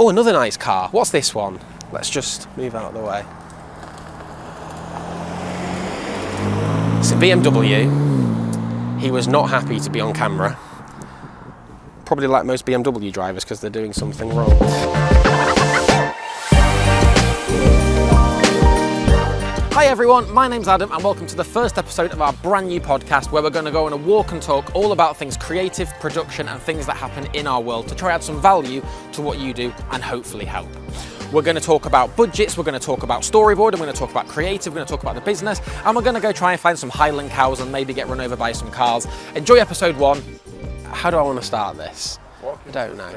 Oh, another nice car. What's this one? Let's just move out of the way. It's a BMW. He was not happy to be on camera. Probably like most BMW drivers because they're doing something wrong. Hi everyone, my name's Adam and welcome to the first episode of our brand new podcast where we're going to go on a walk and talk all about things creative, production and things that happen in our world to try add some value to what you do and hopefully help. We're going to talk about budgets, we're going to talk about storyboard, we're going to talk about creative, we're going to talk about the business, and we're going to go try and find some Highland Cows and maybe get run over by some cars. Enjoy episode 1. How do I want to start this? I don't know.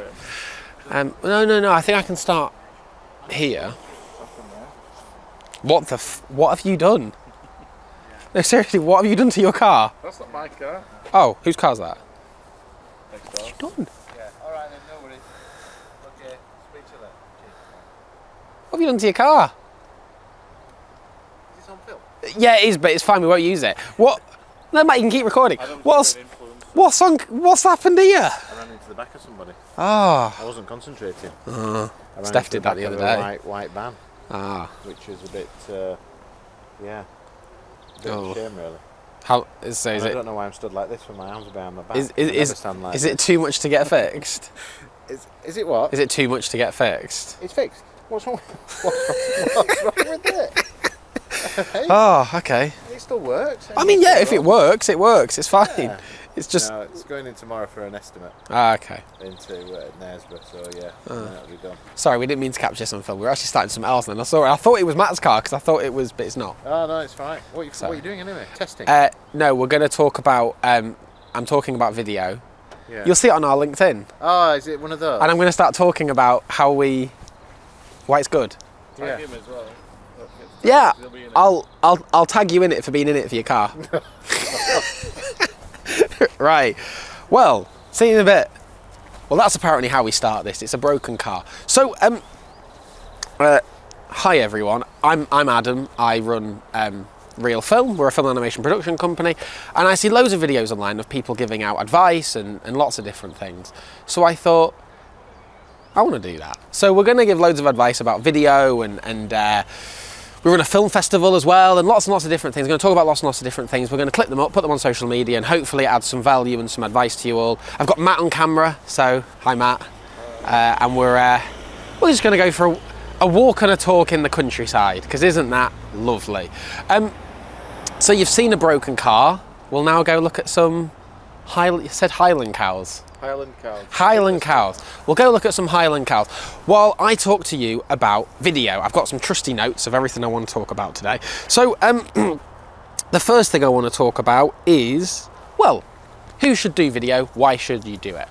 No, I think I can start here. What have you done? No, seriously, what have you done to your car? That's not my car. Oh, whose car's that? Next door. What have you done? Yeah, alright then, no worries. Okay, speak to them. What have you done to your car? Is this on film? Yeah, it is, but it's fine, we won't use it. What? No, mate, you can keep recording. What's happened here? I ran into the back of somebody. Ah. I wasn't concentrating. Steph did that the other day. White van. Which is a bit, a shame really. I don't know why I'm stood like this with my arms behind my back. Is it too much to get fixed? Is it what? Is it too much to get fixed? It's fixed. What's wrong with it? Hey, Oh, okay. it still works. I mean, yeah, if it works, it works. It's fine. Yeah. It's just... No, it's going in tomorrow for an estimate. Okay. Into Knaresborough, so yeah, that'll be done. Sorry, we didn't mean to capture this on film. We were actually starting something else, and I thought it was Matt's car because I thought it was, but it's not. Oh no, it's fine. What are you doing anyway? Testing? No, we're going to talk about. I'm talking about video. Yeah. You'll see it on our LinkedIn. Oh, is it one of those? And I'm going to start talking about why it's good. Yeah. Him as well. Yeah, I'll tag you in it for being in it for your car. Right. Well, see you in a bit. Well, that's apparently how we start this. It's a broken car. So, hi everyone. I'm Adam. I run Reel Film. We're a film animation production company, and I see loads of videos online of people giving out advice and lots of different things. So I thought, I want to do that. So we're going to give loads of advice about video and we run a film festival as well, and lots of different things. We're going to talk about lots of different things. We're going to clip them up, put them on social media, and hopefully add some value and some advice to you all. I've got Matt on camera, so hi Matt. And we're just going to go for a walk and a talk in the countryside, because isn't that lovely? So you've seen a broken car. We'll now go look at some Highland Cows. Highland Cows. Highland Cows. We'll go look at some Highland Cows. While I talk to you about video, I've got some trusty notes of everything I want to talk about today. So, the first thing I want to talk about is, well, who should do video? Why should you do it?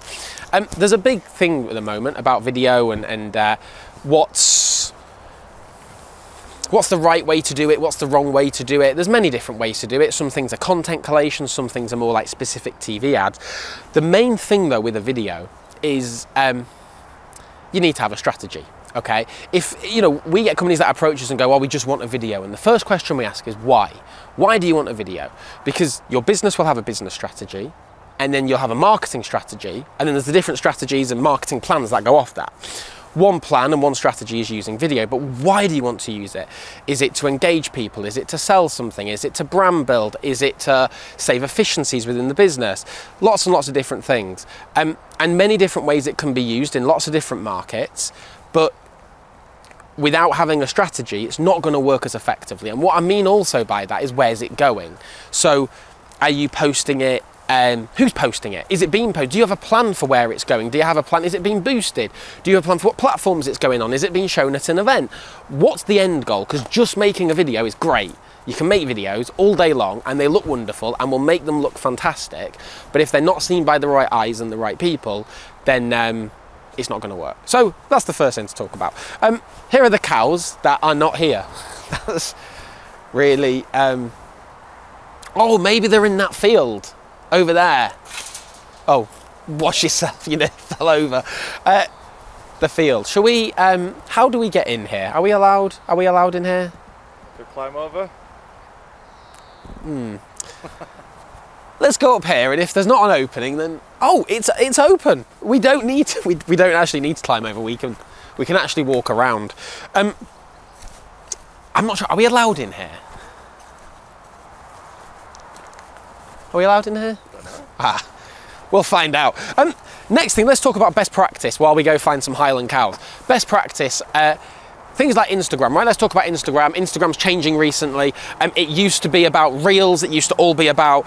There's a big thing at the moment about video and what's the right way to do it, what's the wrong way to do it. There's many different ways to do it. Some things are content collation, some things are more like specific TV ads. The main thing though with a video is you need to have a strategy, okay? If, we get companies that approach us and go, oh, we just want a video. And the first question we ask is why? Why do you want a video? Because your business will have a business strategy, and then you'll have a marketing strategy, and then there's the different strategies and marketing plans that go off that. One plan and one strategy is using video, but why do you want to use it? Is it to engage people? Is it to sell something? Is it to brand build? Is it to save efficiencies within the business? Lots and lots of different things. And many different ways it can be used in lots of different markets, but without having a strategy, it's not going to work as effectively. And what I mean also by that is, where's it going? So are you posting it? Who's posting it? Is it being posted? Do you have a plan for where it's going? Do you have a plan? Is it being boosted? Do you have a plan for what platforms it's going on? Is it being shown at an event? What's the end goal? Because just making a video is great. You can make videos all day long and they look wonderful and will make them look fantastic. But if they're not seen by the right eyes and the right people, then it's not going to work. So that's the first thing to talk about. Here are the cows that are not here. That's really... oh, maybe they're in that field. Over there. Oh, wash yourself, fell over. The field. Shall we, how do we get in here? Are we allowed in here? To climb over? Let's go up here, and if there's not an opening, then, oh, it's open. We don't actually need to climb over. We can We can actually walk around. I'm not sure, are we allowed in here? Are we allowed in here? We'll find out. Next thing, let's talk about best practice while we go find some Highland Cows. Best practice, things like Instagram, right? Let's talk about Instagram. Instagram's changing recently. It used to be about Reels. It used to all be about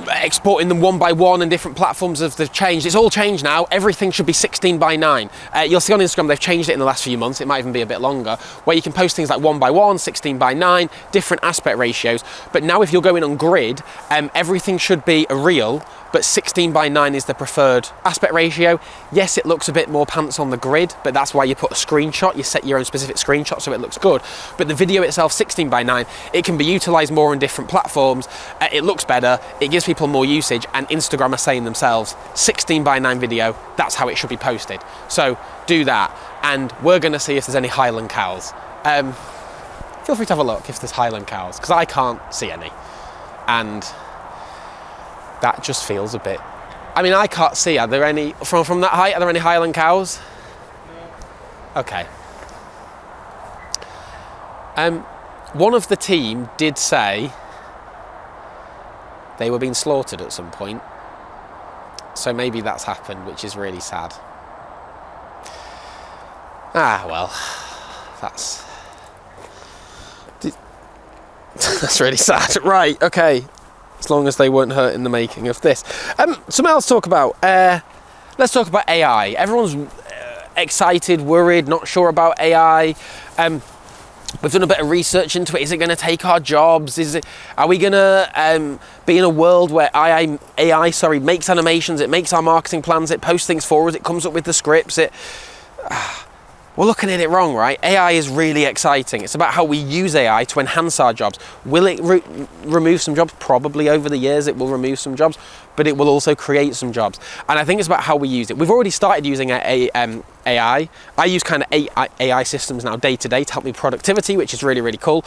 exporting them one by one, and different platforms have changed. It's all changed now. Everything should be 16 by 9. You'll see on Instagram they've changed it in the last few months. It might even be a bit longer, where you can post things like 1 by 1, 16 by 9, different aspect ratios. But now if you're going on grid, everything should be a reel, but 16 by 9 is the preferred aspect ratio. Yes, it looks a bit more pants on the grid, but that's why you put a screenshot. You set your own specific screenshot so it looks good. But the video itself, 16 by 9, it can be utilized more on different platforms. It looks better, it gives people more usage, and Instagram are saying themselves, 16 by 9 video, that's how it should be posted. So do that, and we're gonna see if there's any Highland Cows. Feel free to have a look if there's Highland Cows, because I can't see any. And that just feels a bit, I mean, I can't see, are there any, from that height, are there any Highland Cows? No. Okay. One of the team did say they were being slaughtered at some point, so maybe that's happened, which is really sad. Well, that's really sad. Right, okay. As long as they weren't hurt in the making of this. Something else to talk about. Let's talk about AI. Everyone's excited, worried, not sure about AI. We've done a bit of research into it. Is it going to take our jobs? Are we going to be in a world where AI makes animations, it makes our marketing plans, it posts things for us, it comes up with the scripts, we're looking at it wrong, right? AI is really exciting. It's about how we use AI to enhance our jobs. Will it remove some jobs? Probably over the years it will remove some jobs, but it will also create some jobs. And I think it's about how we use it. We've already started using AI. I use kind of AI systems now day to day to help me productivity, which is really, really cool.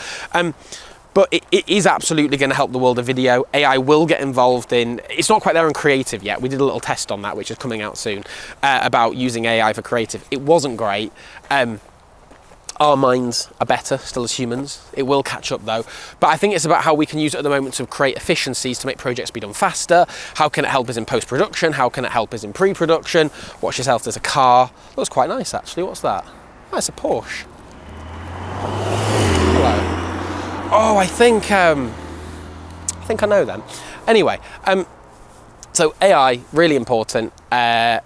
But it is absolutely going to help the world of video. AI will get involved in, it's not quite there in creative yet. We did a little test on that, which is coming out soon, about using AI for creative. It wasn't great. Our minds are better still as humans. It will catch up though. But I think it's about how we can use it at the moment to create efficiencies to make projects be done faster. How can it help us in post-production? How can it help us in pre-production? Watch yourself, there's a car. Looks quite nice actually. What's that? Oh, it's a Porsche. Hello. Oh, I think I know them. Anyway, so AI, really important for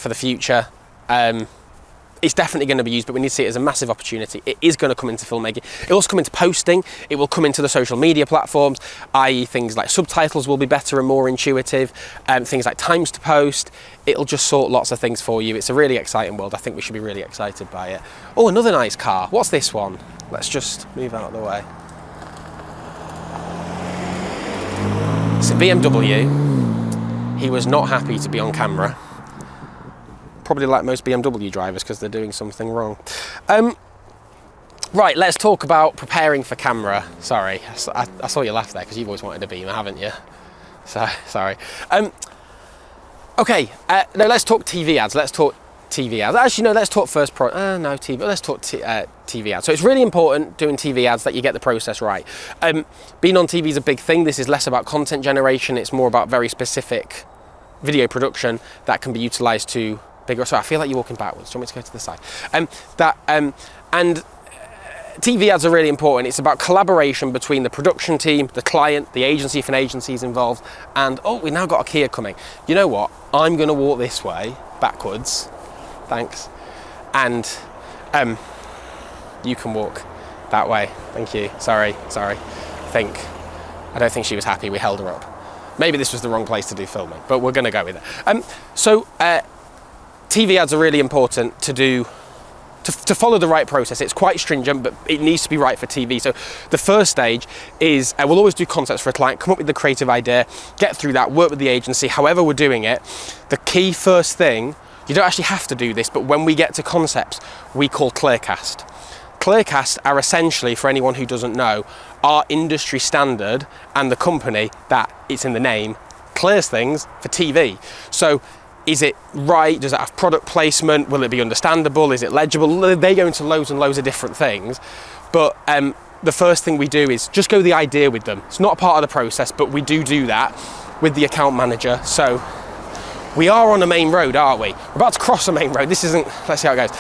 the future. It's definitely going to be used, but we need to see it as a massive opportunity. It is going to come into filmmaking. It'll also come into posting. It will come into the social media platforms, i.e. things like subtitles will be better and more intuitive, things like times to post. It'll just sort lots of things for you. It's a really exciting world. I think we should be really excited by it. Oh, another nice car. What's this one? Let's just move out of the way. It's a BMW. He was not happy to be on camera. Probably like most BMW drivers because they're doing something wrong. Right, let's talk about preparing for camera. Sorry, I saw you laugh there because you've always wanted a Beamer, haven't you? So, sorry. Okay, no, let's talk TV ads. Let's talk TV ads. Actually, no, let's talk first no, TV. Let's talk TV ads. So it's really important doing TV ads that you get the process right. Being on TV is a big thing. This is less about content generation. It's more about very specific video production that can be utilized to bigger. So I feel like you're walking backwards. Do you want me to go to the side? And TV ads are really important. It's about collaboration between the production team, the client, the agency, if an agency is involved, and oh, we now got a Kia coming. You know what? I'm going to walk this way, backwards. Thanks. And you can walk that way. Thank you. Sorry. I don't think she was happy. We held her up. Maybe this was the wrong place to do filming, but we're going to go with it. So TV ads are really important to follow the right process. It's quite stringent, but it needs to be right for TV. So the first stage is, we'll always do concepts for a client, come up with the creative idea, get through that, work with the agency, however we're doing it. The key first thing, you don't actually have to do this, but when we get to concepts, we call Clearcast. Clearcast are essentially, for anyone who doesn't know, our industry standard and the company that, it's in the name, clears things for TV. So Is it right? Does it have product placement? Will it be understandable? Is it legible? They go into loads and loads of different things. But the first thing we do is just go the idea with them. It's not a part of the process, but we do that with the account manager. So we are on a main road, aren't we? We're about to cross a main road. This isn't, let's see how it goes.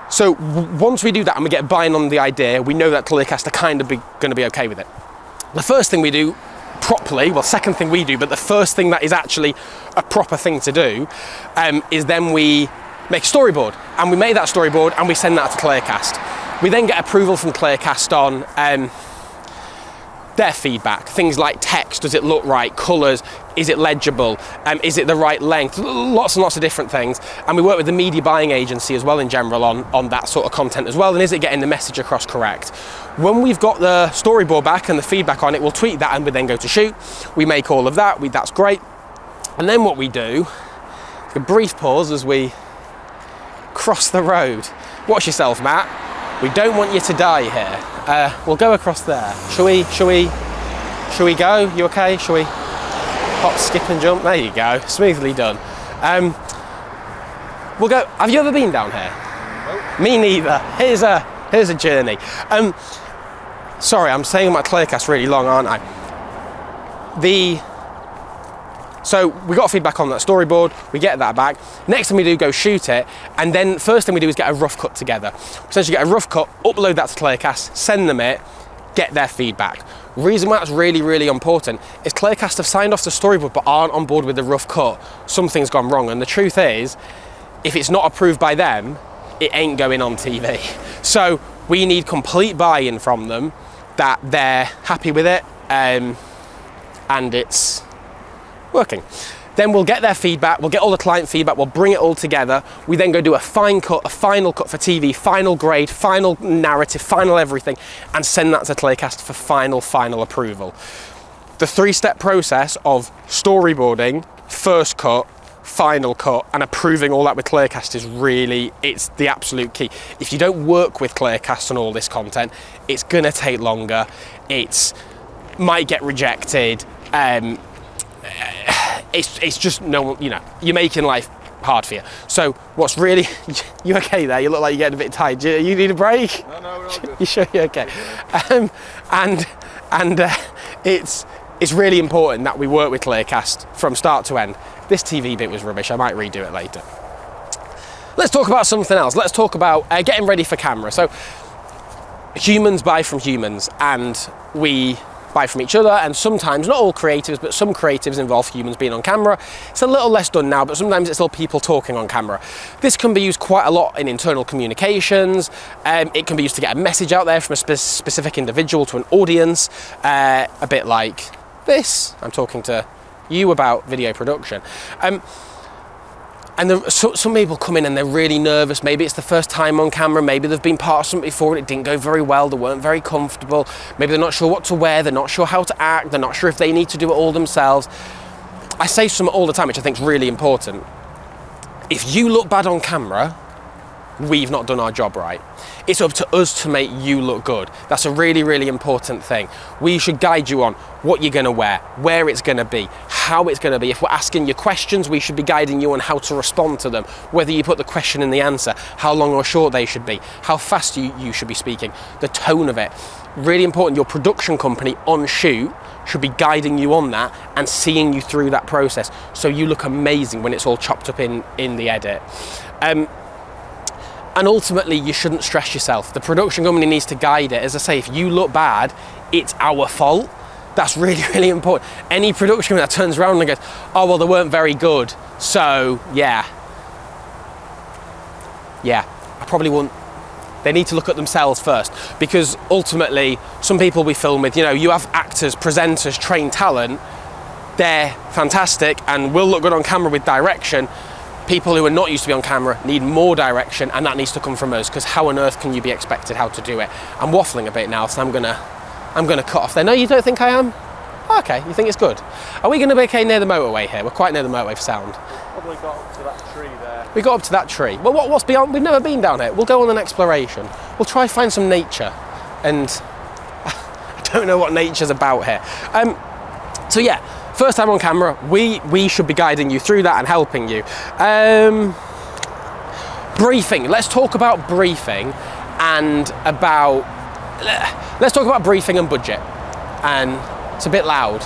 So once we do that and we get buy-in on the idea, we know that Clearcast are kind of going to be okay with it. The first thing we do properly, well, second thing we do, but the first thing that is actually a proper thing to do is then we make a storyboard, and we make that storyboard and we send that to Clearcast. We then get approval from Clearcast on their feedback, things like text, does it look right, colours, is it legible, is it the right length, lots and lots of different things. And we work with the media buying agency as well in general on that sort of content as well, and is it getting the message across correct. When we've got the storyboard back and the feedback on it, we'll tweak that and we then go to shoot. We make all of that, that's great. And then what we do, a brief pause as we cross the road. Watch yourself, Matt. We don't want you to die here. We'll go across there. Shall we go? You okay? Shall we hop, skip and jump? There you go. Smoothly done. We'll go. Have you ever been down here? Nope. Me neither. Here's a journey. Sorry, I'm saying my Clearcast really long, aren't I? So we got feedback on that storyboard, we get that back. Next thing we do, go shoot it, and then first thing we do is get a rough cut together. Essentially get a rough cut, upload that to Clearcast, send them it, get their feedback. Reason why that's really, really important is Clearcast have signed off the storyboard but aren't on board with the rough cut. Something's gone wrong, and the truth is, if it's not approved by them, it ain't going on TV. So we need complete buy-in from them that they're happy with it, and it's working. Then we'll get their feedback, we'll get all the client feedback, we'll bring it all together. We then go do a final cut for TV, final grade, final narrative, final everything, and send that to Clearcast for final approval. The 3-step process of storyboarding, first cut, final cut, and approving all that with Clearcast is really, it's the absolute key. If you don't work with Clearcast on all this content, it's gonna take longer, it might get rejected, it's just you're making life hard for you. So what's really, you okay there? You look like you're getting a bit tired. You need a break? No, we're all good. You sure you're okay? It's really important that we work with Clearcast from start to end. This TV bit was rubbish. I might redo it later. Let's talk about something else. Let's talk about getting ready for camera. So humans buy from humans, and we buy from each other, and sometimes, not all creatives, but some creatives involve humans being on camera. It's a little less done now, but sometimes it's still people talking on camera. This can be used quite a lot in internal communications. It can be used to get a message out there from a specific individual to an audience, a bit like this. I'm talking to you about video production. And some people come in and they're really nervous. Maybe it's the first time on camera, maybe they've been part of something before and it didn't go very well, they weren't very comfortable, maybe they're not sure what to wear, they're not sure how to act, they're not sure if they need to do it all themselves. I say something all the time, which I think is really important. If you look bad on camera, we've not done our job right. It's up to us to make you look good. That's a really, really important thing. We should guide you on what you're gonna wear, where it's gonna be, how it's gonna be. If we're asking you questions, we should be guiding you on how to respond to them, whether you put the question in the answer, how long or short they should be, how fast you should be speaking, the tone of it. Really important, your production company on shoot should be guiding you on that and seeing you through that process so you look amazing when it's all chopped up in the edit. And ultimately, you shouldn't stress yourself. The production company needs to guide it. As I say, if you look bad, it's our fault. That's really, really important. Any production company that turns around and goes, oh, well, they weren't very good, so yeah, I probably wouldn't. They need to look at themselves first, because ultimately, some people we film with, you have actors, presenters, trained talent, they're fantastic and will look good on camera with direction. People who are not used to be on camera need more direction, and that needs to come from us, because how on earth can you be expected how to do it? I'm waffling a bit now, so I'm gonna cut off there. No, you don't think I am? Okay, you think it's good? Are we gonna be okay near the motorway here? We're quite near the motorway for sound. Probably got up to that tree there. We got up to that tree. Well, what's beyond? We've never been down here. We'll go on an exploration. We'll try find some nature, and I don't know what nature's about here. So yeah, first time on camera, we should be guiding you through that and helping you. Briefing, let's talk about briefing and let's talk about briefing and budget. And it's a bit loud.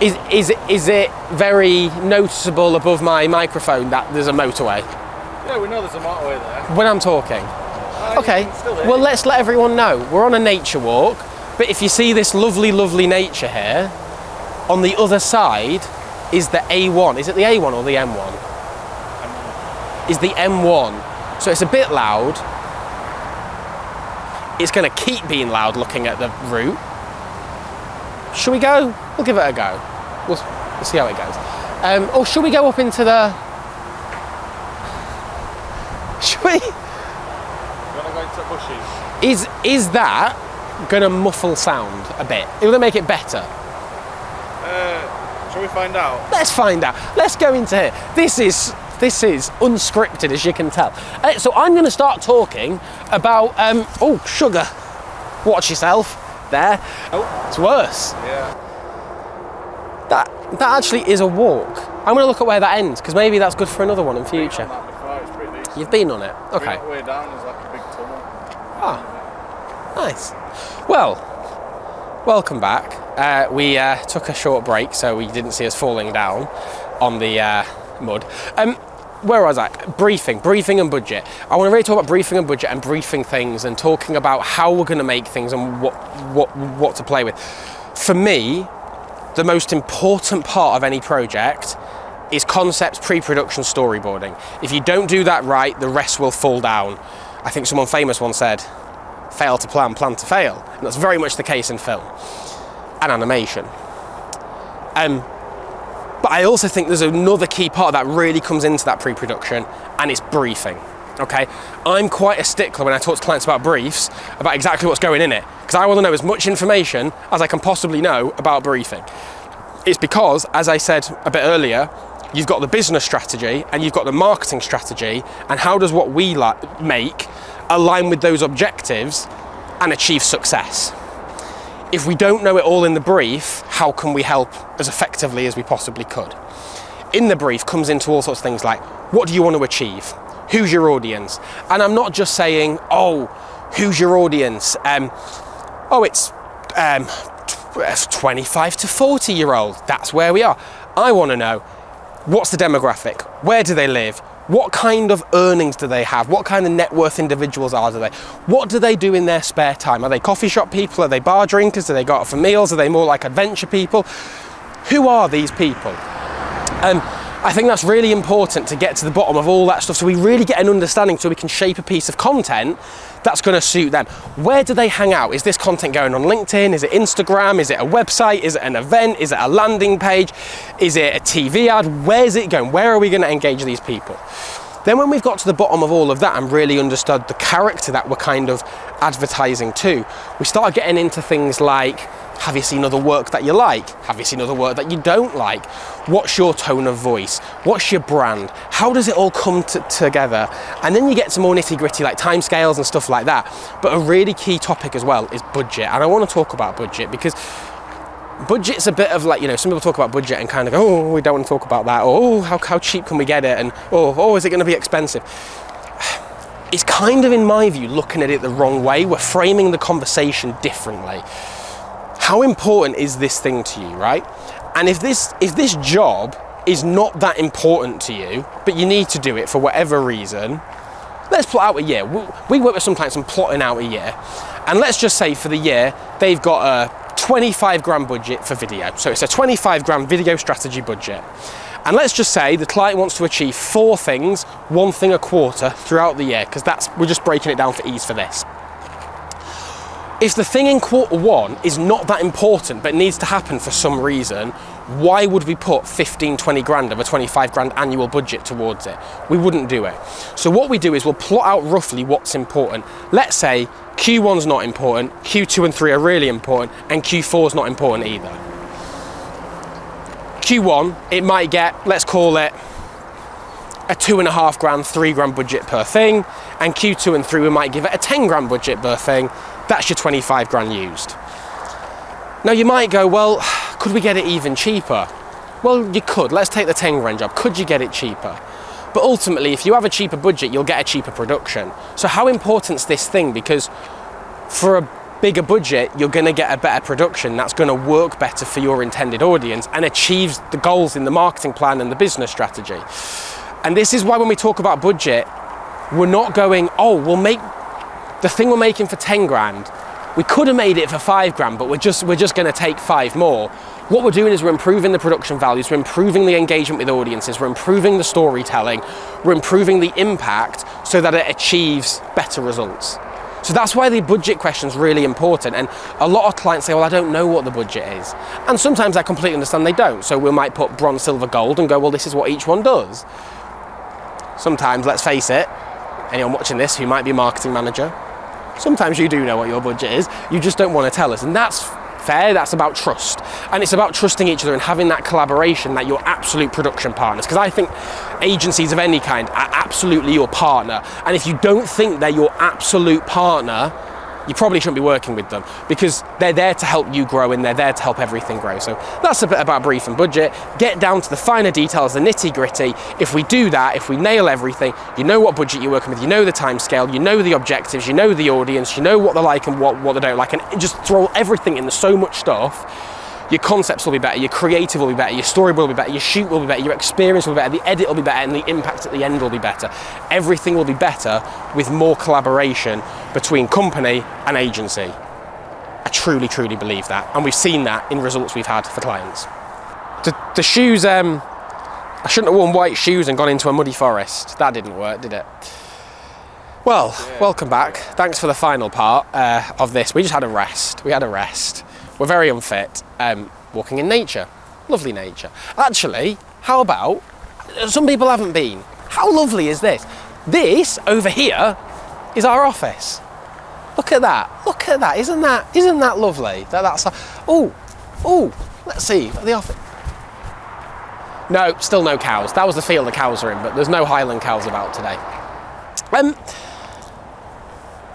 Is it very noticeable above my microphone that there's a motorway? Yeah, we know there's a motorway there. When I'm talking? Okay, well let's let everyone know. We're on a nature walk, but if you see this lovely, lovely nature here, on the other side is the A1. Is it the A1 or the M1? Is the M1. So it's a bit loud. It's going to keep being loud looking at the route. Should we go? We'll give it a go. We'll see how it goes. Or should we go up into the... Should we? You want to go into bushes? Is that going to muffle sound a bit? It will make it better. Shall we find out? Let's find out. Let's go into here. This is unscripted, as you can tell. So I'm going to start talking about, oh, sugar. Watch yourself. There. Oh, it's worse. Yeah. That actually is a walk. I'm going to look at where that ends, because maybe that's good for another one in future. I've been on that before, it's pretty decent. You've been on it? Okay. Way down, there's like a big tunnel. Ah, nice. Well, welcome back. We took a short break, so we didn't see us falling down on the mud. Where was I? Briefing and budget. I want to really talk about briefing and budget and briefing things and talking about how we're going to make things and what to play with. For me, the most important part of any project is concepts, pre-production, storyboarding. If you don't do that right, the rest will fall down. I think someone famous once said, fail to plan, plan to fail. And that's very much the case in film and animation. But I also think there's another key part that really comes into that pre-production, and it's briefing, okay? I'm quite a stickler when I talk to clients about briefs, about exactly what's going in it, because I want to know as much information as I can possibly know about briefing. It's because, as I said a bit earlier, you've got the business strategy and you've got the marketing strategy, and how does what we make align with those objectives and achieve success? If we don't know it all in the brief, how can we help as effectively as we possibly could? In the brief comes into all sorts of things like, what do you want to achieve? Who's your audience? And I'm not just saying, oh, who's your audience? It's 25 to 40 year old. That's where we are. I want to know, what's the demographic? Where do they live? What kind of earnings do they have? What kind of net worth individuals are they? What do they do in their spare time? Are they coffee shop people? Are they bar drinkers? Do they go out for meals? Are they more like adventure people? Who are these people? I think that's really important to get to the bottom of all that stuff, so we really get an understanding, so we can shape a piece of content that's going to suit them. Where do they hang out? Is this content going on LinkedIn? Is it Instagram? Is it a website? Is it an event? Is it a landing page? Is it a TV ad? Where's it going? Where are we going to engage these people? Then when we've got to the bottom of all of that and really understood the character that we're kind of advertising to, we start getting into things like, have you seen other work that you like? Have you seen other work that you don't like? What's your tone of voice? What's your brand? How does it all come together? And then you get to more nitty gritty like timescales and stuff like that. But a really key topic as well is budget. And I want to talk about budget because budget's a bit of like, you know, some people talk about budget and kind of go, oh, we don't want to talk about that. Or, oh, how cheap can we get it? And, oh, is it going to be expensive? It's kind of, in my view, looking at it the wrong way. We're framing the conversation differently. How important is this thing to you, right? And if this job is not that important to you, but you need to do it for whatever reason, let's plot out a year. We work with some clients and plotting out a year. And let's just say for the year, they've got a 25 grand budget for video. So it's a 25 grand video strategy budget. And let's just say the client wants to achieve 4 things, 1 thing a quarter throughout the year, because we're just breaking it down for ease for this. If the thing in quarter 1 is not that important but needs to happen for some reason, why would we put 15, 20 grand of a 25 grand annual budget towards it? We wouldn't do it. So what we do is we'll plot out roughly what's important. Let's say Q1's not important, Q2 and 3 are really important, and Q4's not important either. Q1, it might get, let's call it, a 2.5 grand, 3 grand budget per thing, and Q2 and 3 we might give it a 10 grand budget per thing. That's your 25 grand used. Now you might go, well, Could we get it even cheaper? Well, you could. Let's take the 10 grand job. Could you get it cheaper? But ultimately, if you have a cheaper budget, you'll get a cheaper production. So how important's this thing? Because for a bigger budget, you're going to get a better production that's going to work better for your intended audience and achieves the goals in the marketing plan and the business strategy. And this is why when we talk about budget, we're not going, oh, we'll make the thing we're making for 10 grand. We could have made it for 5 grand, but we're just going to take 5 more. What we're doing is we're improving the production values, we're improving the engagement with audiences, we're improving the storytelling, we're improving the impact so that it achieves better results. So that's why the budget question is really important. And a lot of clients say, well, I don't know what the budget is. And sometimes I completely understand they don't. So we might put bronze, silver, gold and go, well, this is what each one does. Sometimes, let's face it, anyone watching this who might be a marketing manager, sometimes you do know what your budget is, you just don't want to tell us. And that's fair, that's about trust. And it's about trusting each other and having that collaboration that you're absolute production partners. Because I think agencies of any kind are absolutely your partner. And if you don't think they're your absolute partner, you probably shouldn't be working with them, because they're there to help you grow and they're there to help everything grow. So that's a bit about brief and budget. Get down to the finer details, the nitty gritty. If we do that, if we nail everything, you know what budget you're working with, you know the time scale, you know the objectives, you know the audience, you know what they like and what they don't like, and just throw everything in. There's so much stuff. Your concepts will be better, your creative will be better, your storyboard will be better, your shoot will be better, your experience will be better, the edit will be better, and the impact at the end will be better. Everything will be better with more collaboration between company and agency. I truly, truly believe that. And we've seen that in results we've had for clients. The shoes, I shouldn't have worn white shoes and gone into a muddy forest. That didn't work, did it? Well, welcome back. Thanks for the final part of this. We just had a rest. We had a rest. We're very unfit, walking in nature, lovely nature. Actually, how about, some people haven't been. How lovely is this? This over here is our office. Look at that, isn't that lovely? That's let's see, the office. No, still no cows. That was the field the cows are in, but there's no Highland Cows about today.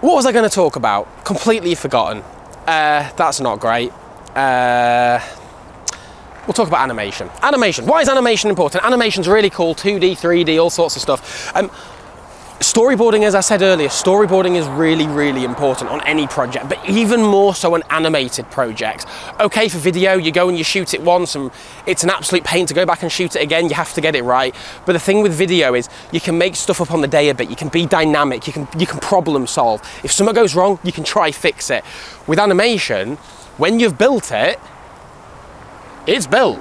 What was I going to talk about? Completely forgotten. That's not great. We'll talk about animation. Animation. Why is animation important? Animation's really cool. 2D, 3D, all sorts of stuff. Storyboarding, as I said earlier, storyboarding is really, really important on any project, but even more so on animated projects. Okay, for video, you go and you shoot it once and it's an absolute pain to go back and shoot it again. You have to get it right. But the thing with video is you can make stuff up on the day a bit. You can be dynamic. You can problem solve. If something goes wrong, you can try fix it. With animation, when you've built it, it's built.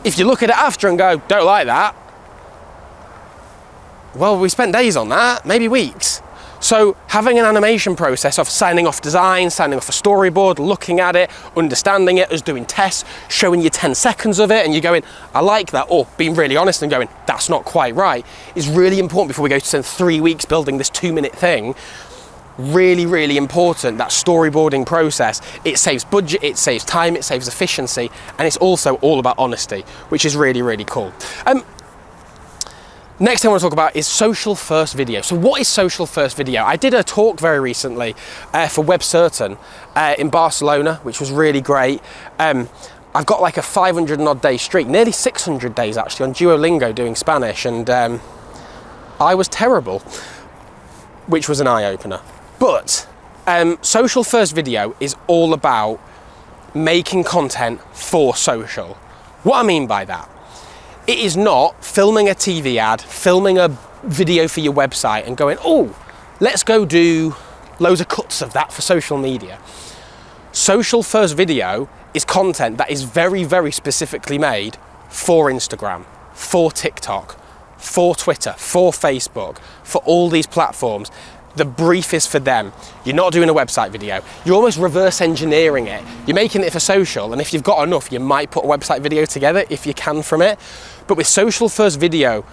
If you look at it after and go, don't like that, well, we spent days on that, maybe weeks. So having an animation process of signing off design, signing off a storyboard, looking at it, understanding it, us doing tests, showing you 10 seconds of it, and you're going, I like that, or being really honest and going, that's not quite right, is really important before we go to spend 3 weeks building this 2-minute thing. Really, really important, that storyboarding process. It saves budget, it saves time, it saves efficiency, and it's also all about honesty, which is really, really cool. Next thing I want to talk about is social first video. So what is social first video? I did a talk very recently for Web Certain in Barcelona, which was really great. I've got like a 500 and odd day streak, nearly 600 days actually on Duolingo doing Spanish, and I was terrible, which was an eye-opener. But social first video is all about making content for social. What I mean by that, it is not filming a TV ad, filming a video for your website and going, oh, let's go do loads of cuts of that for social media. Social first video is content that is very, very specifically made for Instagram, for TikTok, for Twitter, for Facebook, for all these platforms. The brief is for them. You're not doing a website video. You're almost reverse engineering it. You're making it for social, and if you've got enough, you might put a website video together if you can from it. But with social first video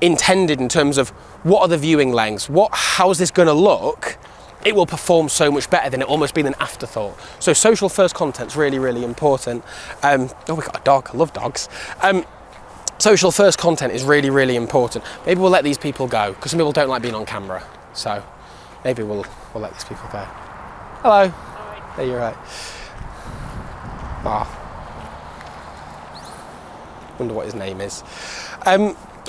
intended in terms of what are the viewing lengths, how's this gonna look, it will perform so much better than it almost being an afterthought. So social first content's really, really important. Oh, we've got a dog, I love dogs. Social first content is really, really important. Maybe we'll let these people go, because some people don't like being on camera. So maybe we'll let these people go. Hello. Hi. There, you're right. Oh. Wonder what his name is.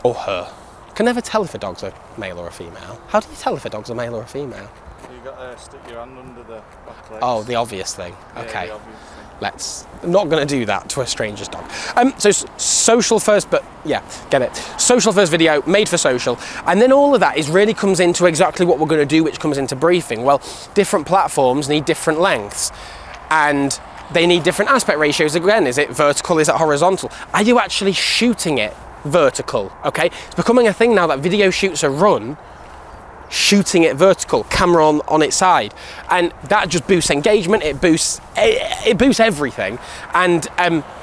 Or her. Can never tell if a dog's a male or a female. How do you tell if a dog's a male or a female? You got to stick your hand under the back legs. Oh, the obvious thing. Okay. Yeah, the obvious thing. I'm not going to do that to a stranger's dog. So social first, but yeah, get it. Social first video, made for social. And then all of that really comes into exactly what we're going to do, which comes into briefing. Well, different platforms need different lengths. And they need different aspect ratios. Again, is it vertical, is it horizontal? Are you actually shooting it vertical? Okay, it's becoming a thing now that video shoots are run shooting it vertical, camera on its side, and that just boosts engagement, it boosts everything, and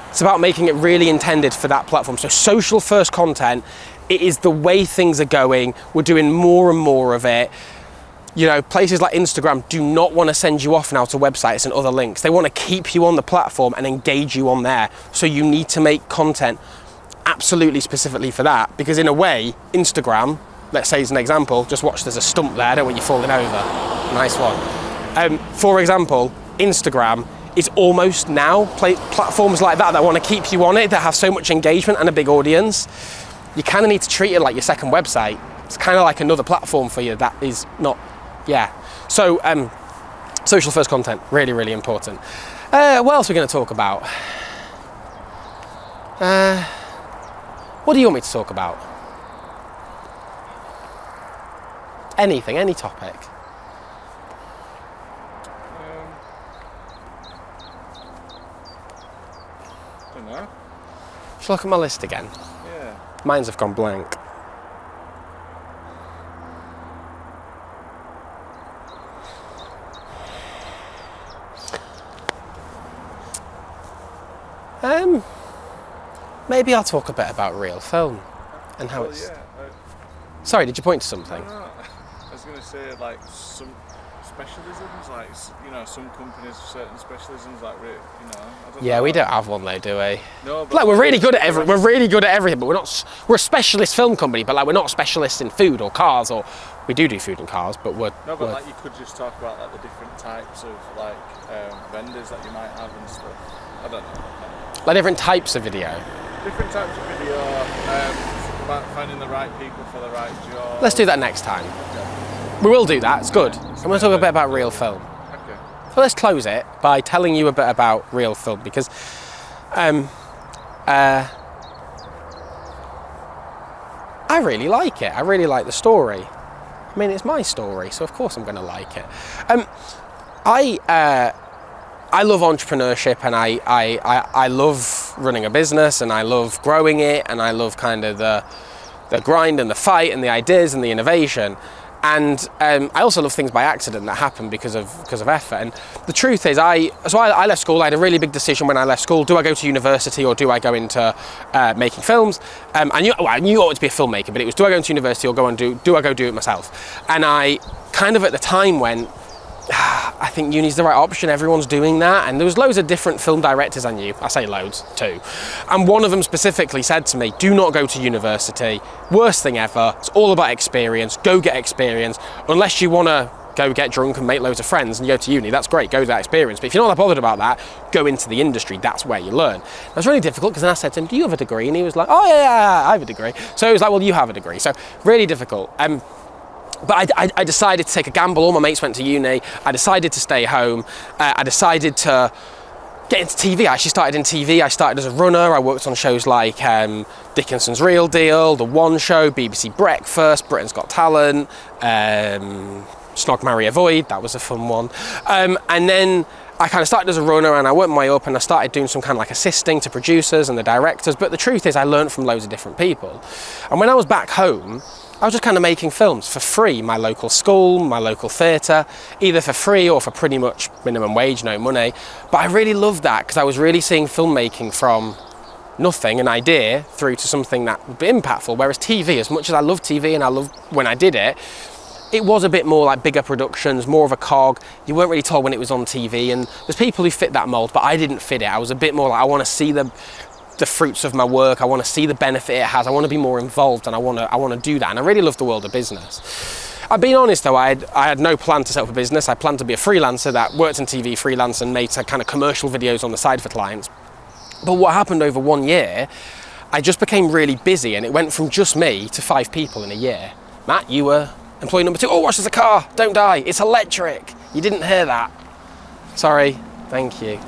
it's about making it really intended for that platform. So social first content, it is the way things are going. We're doing more and more of it. You know, places like Instagram do not want to send you off now to websites and other links. They want to keep you on the platform and engage you on there. So you need to make content absolutely specifically for that, because in a way, Instagram, let's say as an example, just watch, there's a stump there, I don't want you falling over. Nice one. For example, Instagram is almost now platforms like that want to keep you on it, that have so much engagement and a big audience. You kind of need to treat it like your second website. It's kind of like another platform for you that is not, yeah. So social first content, really, really important. What else are we going to talk about? What do you want me to talk about? Anything, any topic. Don't know. Should I look at my list again? Yeah. Mine's have gone blank. Maybe I'll talk a bit about Reel Film and how it's... Yeah, Sorry, did you point to something? no. I was going to say, like, some specialisms, like, you know, some companies have certain specialisms, like, you know, I don't Yeah, know. we don't have one though, do we? No, but like, we're really good at everything, but we're a specialist film company, but like, we're not specialists in food or cars, or we do food and cars, but we're... No, but like, you could just talk about, like, the different types of, like, vendors that you might have and stuff. I don't know. Like different types of video. Different types of video, about finding the right people for the right job. Let's do that next time. Okay. We will do that, it's good. I'm going to talk a bit about Reel Film. Okay. So let's close it by telling you a bit about Reel Film, because I really like it. I really like the story. I mean, it's my story, so of course I'm going to like it. I love entrepreneurship, and I love running a business, and I love growing it, and I love kind of the grind and the fight and the ideas and the innovation. And I also love things by accident that happen because of effort. And the truth is, I left school. I had a really big decision when I left school. Do I go to university or do I go into making films? I knew I wanted to be a filmmaker, but it was, do I go into university or do I go do it myself? And I kind of at the time went, I think uni's the right option, everyone's doing that. And there was loads of different film directors I knew, I say loads, too. And one of them specifically said to me, do not go to university, worst thing ever, it's all about experience, go get experience. Unless you want to go get drunk and make loads of friends and you go to uni, that's great, go to that experience. But if you're not that bothered about that, go into the industry, that's where you learn. It was really difficult, because then I said to him, do you have a degree? And he was like, oh yeah, I have a degree. So he was like, well, you have a degree. So really difficult. But I decided to take a gamble. All my mates went to uni. I decided to stay home. I decided to get into TV. I actually started in TV. I started as a runner. I worked on shows like Dickinson's Real Deal, The One Show, BBC Breakfast, Britain's Got Talent, Snog, Marry, Avoid. That was a fun one. And then I kind of started as a runner, and I worked my way up, and I started doing some kind of like assisting to producers and the directors. But the truth is, I learned from loads of different people. And when I was back home, I was just kind of making films for free, my local school, my local theatre, either for free or for pretty much minimum wage, no money. But I really loved that, because I was really seeing filmmaking from nothing, an idea, through to something that would be impactful. Whereas TV, as much as I love TV and I loved when I did it, it was a bit more like bigger productions, more of a cog. You weren't really told when it was on TV, and there's people who fit that mould, but I didn't fit it. I was a bit more like, I want to see the fruits of my work, I want to see the benefit it has, I want to be more involved, and I want to do that. And I really love the world of business. I've been honest though, I had no plan to set up a business. I planned to be a freelancer that worked in TV freelance and made kind of commercial videos on the side for clients. But what happened over 1 year, I just became really busy, and it went from just me to 5 people in a year. Matt, you were employee number 2. Oh, watch, there's a car. Don't die. It's electric. You didn't hear that. Sorry. Thank you.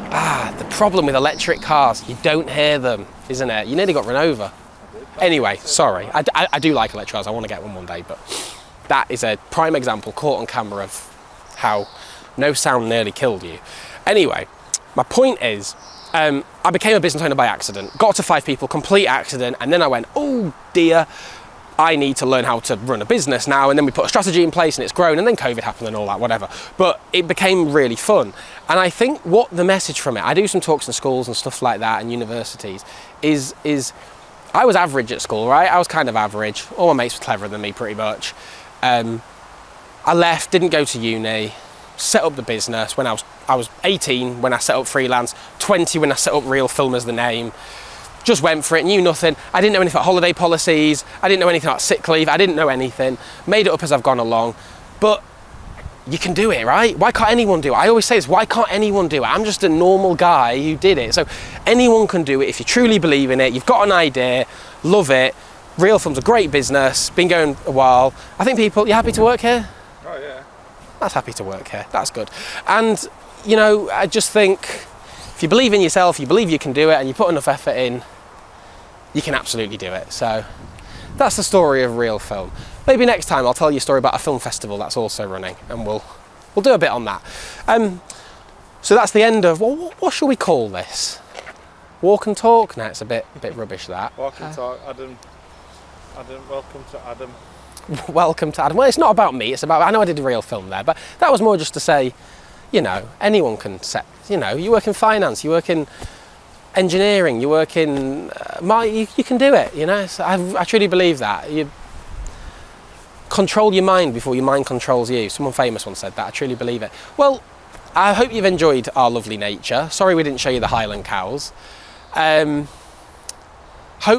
The problem with electric cars, you don't hear them, isn't it? You nearly got run over. Anyway, sorry. I do like electric cars. I want to get one day, but that is a prime example caught on camera of how no sound nearly killed you. Anyway, my point is, I became a business owner by accident, got to 5 people, complete accident, and then I went, oh dear, I need to learn how to run a business now. And then we put a strategy in place and it's grown, and then COVID happened and all that, whatever. But it became really fun. And I think what the message from it, I do some talks in schools and stuff like that and universities, is I was average at school, right? I was kind of average. All my mates were cleverer than me pretty much. I left, didn't go to uni, set up the business when I was 18 when I set up freelance, 20 when I set up Reel Film as the name. Just went for it, knew nothing. I didn't know anything about holiday policies. I didn't know anything about sick leave. I didn't know anything. Made it up as I've gone along. But you can do it, right? Why can't anyone do it? I always say this, why can't anyone do it? I'm just a normal guy who did it. So anyone can do it if you truly believe in it. You've got an idea, love it. Reel Film's a great business, been going a while. I think people, you happy to work here? Oh yeah. That's happy to work here, that's good. And, you know, I just think, if you believe in yourself, you believe you can do it, and you put enough effort in, you can absolutely do it. So that's the story of Reel Film. Maybe next time I'll tell you a story about a film festival that's also running, and we'll do a bit on that. So that's the end of, well, what shall we call this? Walk and talk? No, it's a bit rubbish, that. Walk and talk, Adam, welcome to Adam. Welcome to Adam. Well, it's not about me, it's about, I know I did a Reel Film there, but that was more just to say, you know, anyone can set, you know, you work in finance, you work in engineering, you work in, you can do it, you know. So I truly believe that. You control your mind before your mind controls you. Someone famous once said that, I truly believe it. Well, I hope you've enjoyed our lovely nature. Sorry we didn't show you the Highland Cows. Hope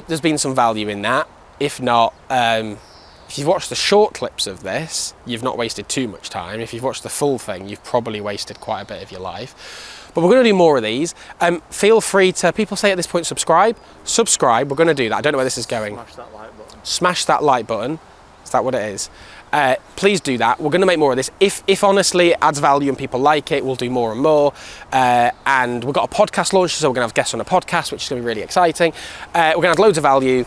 there's been some value in that. If not, if you've watched the short clips of this, you've not wasted too much time. If you've watched the full thing, you've probably wasted quite a bit of your life. But we're going to do more of these. Feel free to, people say at this point, subscribe. Subscribe, we're going to do that. I don't know where this is going. Smash that like button. Smash that like button. Is that what it is? Please do that. We're going to make more of this. If honestly it adds value and people like it, we'll do more and more. And we've got a podcast launch, so we're going to have guests on a podcast, which is going to be really exciting. We're going to add loads of value,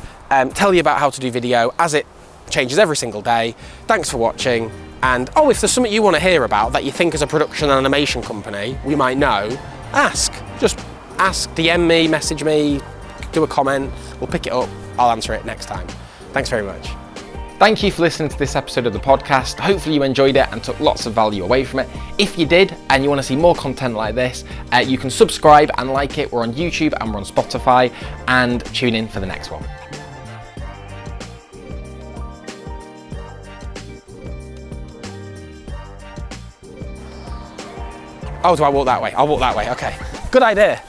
tell you about how to do video as it changes every single day. Thanks for watching. And oh, if there's something you want to hear about that you think as a production and animation company we might know, ask. Just ask, DM me, message me, do a comment. We'll pick it up. I'll answer it next time. Thanks very much. Thank you for listening to this episode of the podcast. Hopefully you enjoyed it and took lots of value away from it. If you did and you want to see more content like this, you can subscribe and like it. We're on YouTube and we're on Spotify, and tune in for the next one. Oh, do I walk that way? I'll walk that way, okay. Good idea.